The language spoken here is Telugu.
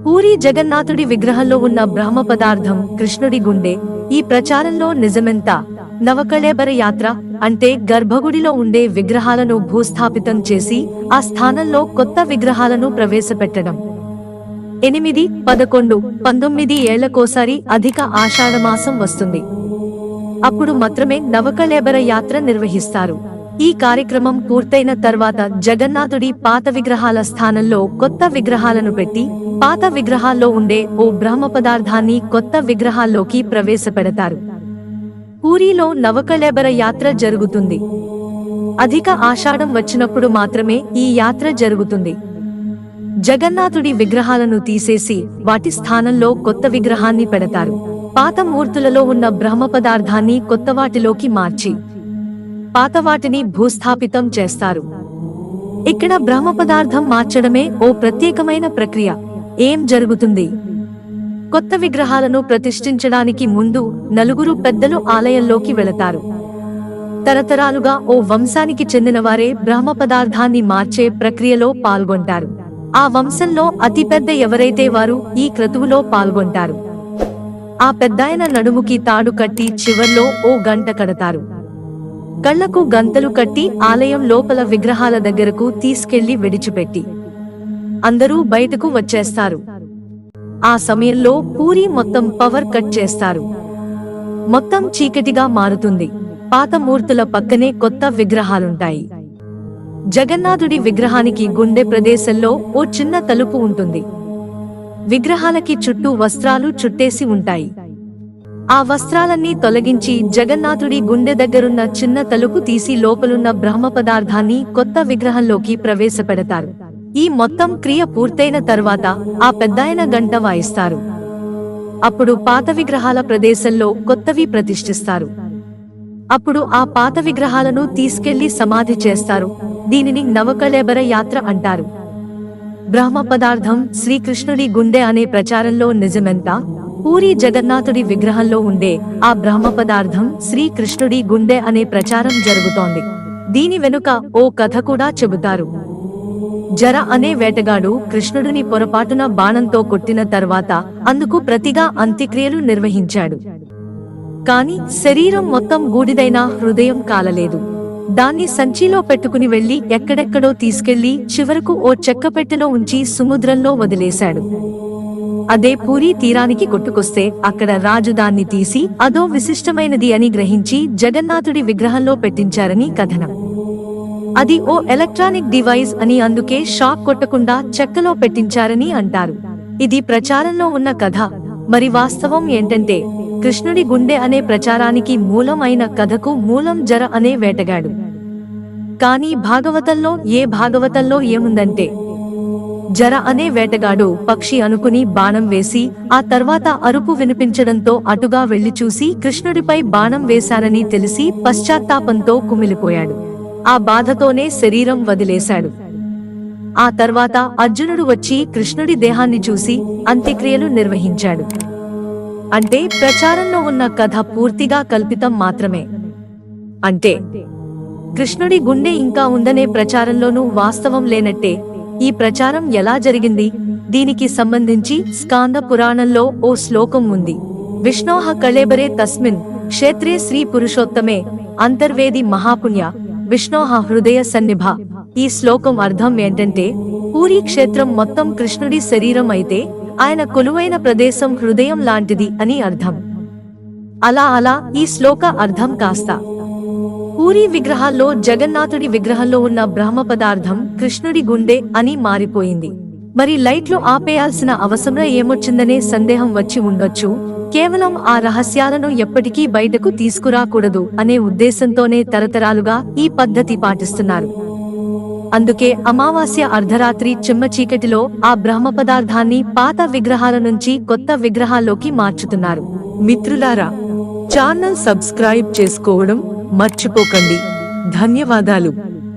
పూరీ జగన్నాథుడి విగ్రహంలో ఉన్న బ్రహ్మ పదార్థం కృష్ణుడి గుండె. ఈ ప్రచారంలో నిజమెంత? నవకళేబర యాత్ర అంటే గర్భగుడిలో ఉండే విగ్రహాలను భూస్థాపితం చేసి ఆ స్థానంలో కొత్త విగ్రహాలను ప్రవేశపెట్టడం. 8, 11, 19 ఏళ్లకోసారి అధిక ఆషాఢమాసం వస్తుంది. అప్పుడు మాత్రమే నవకళేబర యాత్ర నిర్వహిస్తారు. ఈ కార్యక్రమం పూర్తయిన తర్వాత జగన్నాథుడి పాత విగ్రహాల స్థానంలో కొత్త విగ్రహాలను పెట్టి పాత విగ్రహాల్లో ఉండే ఓ బ్రహ్మ పదార్థాన్ని కొత్త విగ్రహాల్లోకి ప్రవేశపెడతారు. పూరీలో నవకళేబర యాత్ర జరుగుతుంది. అధిక ఆషాఢం వచ్చినప్పుడు మాత్రమే ఈ యాత్ర జరుగుతుంది. జగన్నాథుడి విగ్రహాలను తీసేసి వాటి స్థానంలో కొత్త విగ్రహాన్ని పెడతారు. పాత మూర్తులలో ఉన్న బ్రహ్మ పదార్థాన్ని కొత్త వాటిలోకి మార్చి పాతవాటిని భూస్థాపితం చేస్తారు. ఇక్కడ బ్రహ్మ పదార్థం మార్చడమే ఓ ప్రత్యేకమైన ప్రక్రియ. ఏం జరుగుతుంది? కొత్త విగ్రహాలను ప్రతిష్ఠించడానికి ముందు 4 పెద్దలు ఆలయంలోకి వెళతారు. తరతరాలుగా ఓ వంశానికి చెందినవారే బ్రహ్మ పదార్థాన్ని మార్చే ప్రక్రియలో పాల్గొంటారు. ఆ వంశంలో అతిపెద్ద ఎవరైతే వారు ఈ క్రతువులో పాల్గొంటారు. ఆ పెద్దాయన నడుముకి తాడు కట్టి చివర్లో ఓ గంట కడతారు. కళ్లకు గంతలు కట్టి ఆలయం లోపల విగ్రహాల దగ్గరకు తీసుకెళ్లి విడిచిపెట్టి అందరూ బయటకు వచ్చేస్తారు. ఆ సమయంలో పూరీ మొత్తం పవర్ కట్ చేస్తారు. మొత్తం చీకటిగా మారుతుంది. పాత మూర్తుల పక్కనే కొత్త విగ్రహాలుంటాయి. జగన్నాథుడి విగ్రహానికి గుండె ప్రదేశంలో ఓ చిన్న తలుపు ఉంటుంది. విగ్రహాలకి చుట్టూ వస్త్రాలు చుట్టేసి ఉంటాయి. ఆ వస్త్రాలన్నీ తొలగించి జగన్నాథుడి గుండె దగ్గరున్న చిన్న తలుపు తీసి లోపలున్న బ్రహ్మ పదార్థాన్ని కొత్త విగ్రహంలోకి ప్రవేశపెడతారు. ఈ మొత్తం క్రియ పూర్తయిన తర్వాత ఆ పెద్దాయన గంట వాయిస్తారు. అప్పుడు పాత విగ్రహాల ప్రదేశంలో కొత్తవి ప్రతిష్ఠిస్తారు. అప్పుడు ఆ పాత విగ్రహాలను తీసుకెళ్లి సమాధి చేస్తారు. దీనిని నవకళేబర యాత్ర అంటారు. బ్రహ్మ పదార్థం శ్రీకృష్ణుడి గుండె అనే ప్రచారంలో నిజమెంత? పూరీ జగన్నాథుడి విగ్రహంలో ఉండే ఆ బ్రహ్మ పదార్థం శ్రీకృష్ణుడి గుండె అనే ప్రచారం జరుగుతోంది. దీని వెనుక ఓ కథ కూడా చెబుతారు. జర అనే వేటగాడు కృష్ణుడిని పొరపాటున బాణంతో కొట్టిన తర్వాత అందుకు ప్రతిగా అంత్యక్రియలు నిర్వహించాడు. కాని శరీరం మొత్తం గూడిదైనా హృదయం కాలలేదు. దాన్ని సంచిలో పెట్టుకుని వెళ్లి ఎక్కడెక్కడో తీసుకెళ్లి చివరకు ఓ చెక్కపెట్టెలో ఉంచి సముద్రంలో వదిలేశాడు. అదే పూరీ తీరానికి కొట్టుకొస్తే అక్కడ రాజు దాన్ని తీసి అదో విశిష్టమైనది అని గ్రహించి జగన్నాథుడి విగ్రహంలో పెట్టించారని కథనం. అది ఓ ఎలక్ట్రానిక్ డివైస్ అని, అందుకే షాక్ కొట్టకుండా చెక్కలో పెట్టించారని అంటారు. ఇది ప్రచారంలో ఉన్న కథ. మరి వాస్తవం ఏంటంటే కృష్ణుడి గుండె అనే ప్రచారానికి మూలం అయిన కథకు మూలం జర అనే వేటగాడు. కానీ భాగవతంలో ఏముందంటే జర అనే వేటగాడు పక్షి అనుకుని బాణం వేసి ఆ తర్వాత అరుపు వినిపించడంతో అటుగా వెళ్లి చూసి కృష్ణుడిపై బాణం వేశానని తెలిసి పశ్చాత్తాపంతో కుమిలిపోయాడు. ఆ బాధతోనే శరీరం వదిలేశాడు. ఆ తర్వాత అర్జునుడు వచ్చి కృష్ణుడి దేహాన్ని చూసి అంత్యక్రియలు నిర్వహించాడు. అంటే ప్రచారంలో ఉన్న కథ పూర్తిగా కల్పితం మాత్రమే. అంటే కృష్ణుడి గుండె ఇంకా ఉందనే ప్రచారంలోనూ వాస్తవం లేనట్టే. ఈ ప్రచారం ఎలా జరిగింది? దీనికి సంబంధించి స్కాంద పురాణంలో ఓ శ్లోకం ఉంది. విష్ణోః కళేబరే తస్మిన్ క్షేత్రే శ్రీ పురుషోత్తమే అంతర్వేది మహాపుణ్య విష్ణోః హృదయ సన్నిభ. ఈ శ్లోకం అర్థం ఏంటంటే పూరీ క్షేత్రం మొత్తం కృష్ణుడి శరీరం అయితే ఆయన కొలువైన ప్రదేశం హృదయం లాంటిది అని అర్థం. అలా ఈ శ్లోక అర్థం కాస్త పూరీ విగ్రహాల్లో జగన్నాథుడి విగ్రహంలో ఉన్న బ్రహ్మ పదార్థం కృష్ణుడి గుండె అని మారిపోయింది. మరి లైట్లు ఆపేయాల్సిన అవసరం ఏమొచ్చిందనే సందేహం వచ్చి ఉండొచ్చు. కేవలం ఆ రహస్యాలను ఎప్పటికీ బయటకు తీసుకురాకూడదు అనే ఉద్దేశంతోనే తరతరాలుగా ఈ పద్ధతి పాటిస్తున్నారు. అందుకే అమావాస్య అర్ధరాత్రి చిమ్మ చీకటిలో ఆ బ్రహ్మ పదార్థాన్ని పాత విగ్రహాల నుంచి కొత్త విగ్రహాల్లోకి మార్చుతున్నారు. మిత్రులారా, ఛానల్ సబ్స్క్రైబ్ చేసుకోవడం మర్చిపోకండి. ధన్యవాదాలు.